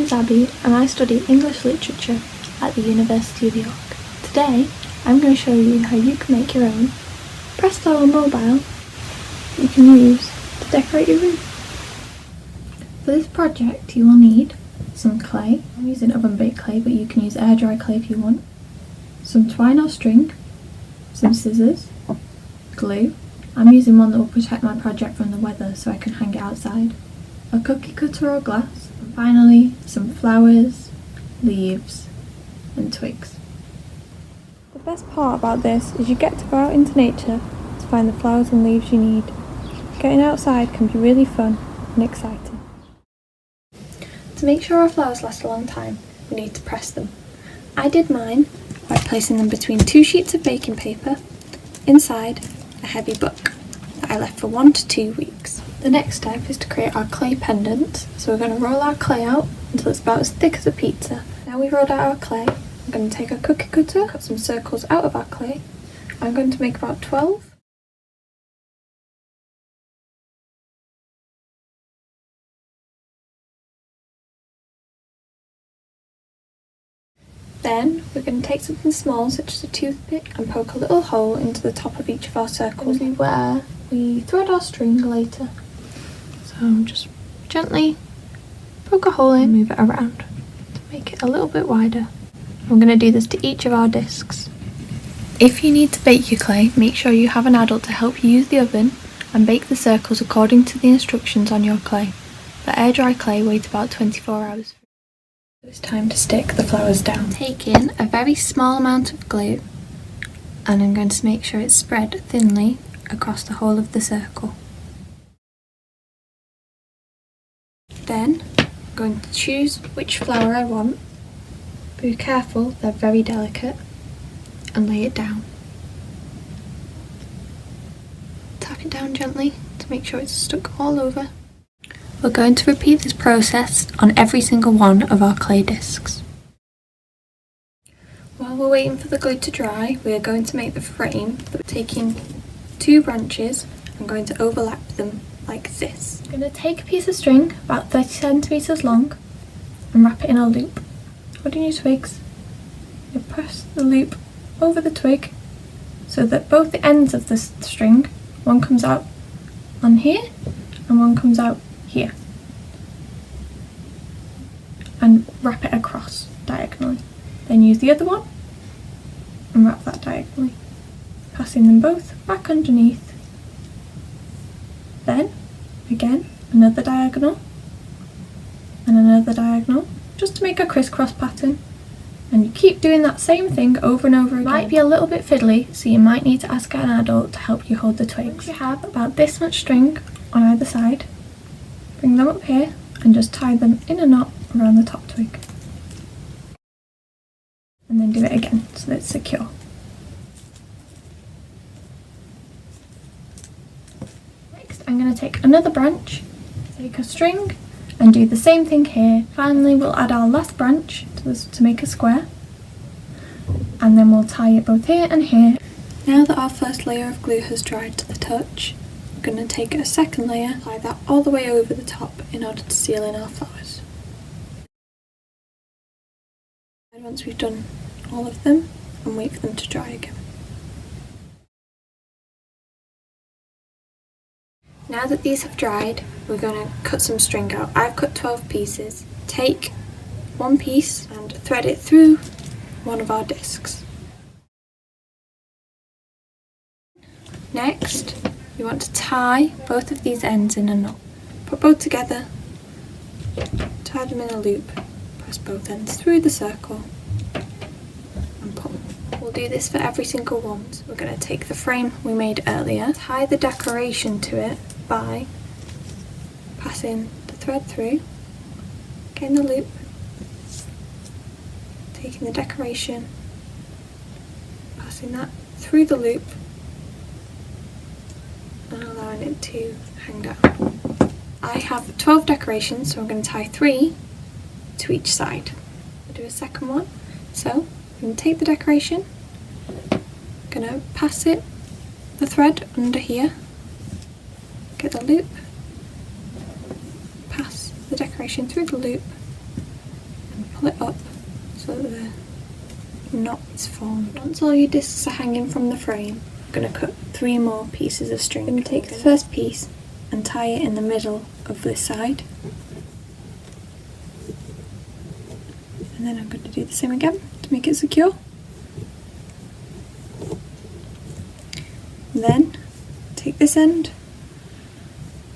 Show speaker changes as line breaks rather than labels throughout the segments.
name's Abby and I study English Literature at the University of York. Today I'm going to show you how you can make your own Presto mobile you can use to decorate your room. For this project you will need some clay. I'm using oven baked clay, but you can use air dry clay if you want. Some twine or string, some scissors, glue. I'm using one that will protect my project from the weather so I can hang it outside. A cookie cutter or glass, and finally some flowers, leaves and twigs. The best part about this is you get to go out into nature to find the flowers and leaves you need. Getting outside can be really fun and exciting. To make sure our flowers last a long time, we need to press them. I did mine by placing them between 2 sheets of baking paper inside a heavy book that I left for 1 to 2 weeks. The next step is to create our clay pendant. So we're going to roll our clay out until it's about as thick as a pizza. Now we've rolled out our clay, I'm going to take a cookie cutter, cut some circles out of our clay. I'm going to make about 12. Then we're going to take something small such as a toothpick and poke a little hole into the top of each of our circles where we thread our string later. So just gently poke a hole in, move it around to make it a little bit wider. I'm going to do this to each of our discs. If you need to bake your clay, make sure you have an adult to help you use the oven and bake the circles according to the instructions on your clay. For air dry clay, wait about 24 hours. It's time to stick the flowers down. Take in a very small amount of glue and I'm going to make sure it's spread thinly across the whole of the circle. Then I'm going to choose which flower I want. Be careful, they're very delicate, and lay it down. Tap it down gently to make sure it's stuck all over. We're going to repeat this process on every single one of our clay discs. While we're waiting for the glue to dry, we're going to make the frame. Taking 2 branches, I'm going to overlap them like this. I'm going to take a piece of string about 30 centimeters long and wrap it in a loop. Holding your twigs, you press the loop over the twig so that both the ends of the string, one comes out on here and one comes out here, and wrap it across diagonally. Then use the other one and wrap that diagonally, passing them both back underneath. Then again another diagonal and another diagonal, just to make a crisscross pattern. And you keep doing that same thing over and over again. It might be a little bit fiddly, so you might need to ask an adult to help you hold the twigs. You have about this much string on either side. Bring them up here and just tie them in a knot around the top twig. And then do it again so that it's secure. Next, I'm going to take another branch, take a string, and do the same thing here. Finally, we'll add our last branch to make a square, and then we'll tie it both here and here. Now that our first layer of glue has dried to the touch, we're going to take a second layer, apply that all the way over the top in order to seal in our flowers. And once we've done all of them, and wait for them to dry again. Now that these have dried, we're going to cut some string out. I've cut 12 pieces. Take 1 piece and thread it through one of our discs. Next, you want to tie both of these ends in a knot. Put both together, tie them in a loop, press both ends through the circle and pull. We'll do this for every single one. So we're going to take the frame we made earlier, tie the decoration to it by passing the thread through, getting the loop, taking the decoration, passing that through the loop and allowing it to hang down. I have 12 decorations, so I'm going to tie 3 to each side. I'll do a second one. So I'm going to take the decoration, going to pass it, the thread under here, get the loop, pass the decoration through the loop pull it up so that the knot is formed. Once all your discs are hanging from the frame, I'm going to cut 3 more pieces of string. I'm going to take the first piece and tie it in the middle of this side. And then I'm going to do the same again to make it secure. And then take this end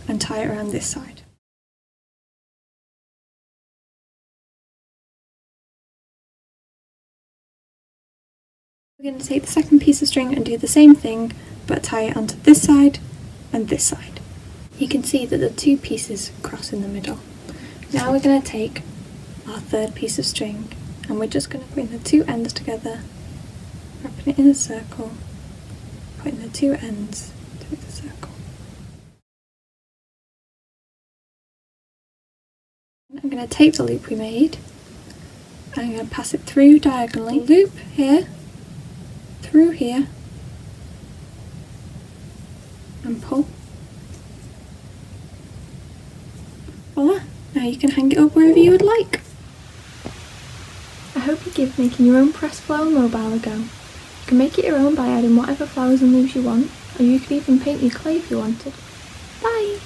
and tie it around this side. We're going to take the second piece of string and do the same thing, but tie it onto this side and this side. You can see that the 2 pieces cross in the middle. Now we're going to take our third piece of string and we're just going to bring the 2 ends together, wrapping it in a circle, putting the 2 ends through the circle. I'm going to take the loop we made and I'm going to pass it through diagonally. Loop here, through here, and pull. Voila! Now you can hang it up wherever you would like. I hope you give making your own pressed flower mobile a go. You can make it your own by adding whatever flowers and leaves you want, or you could even paint your clay if you wanted. Bye!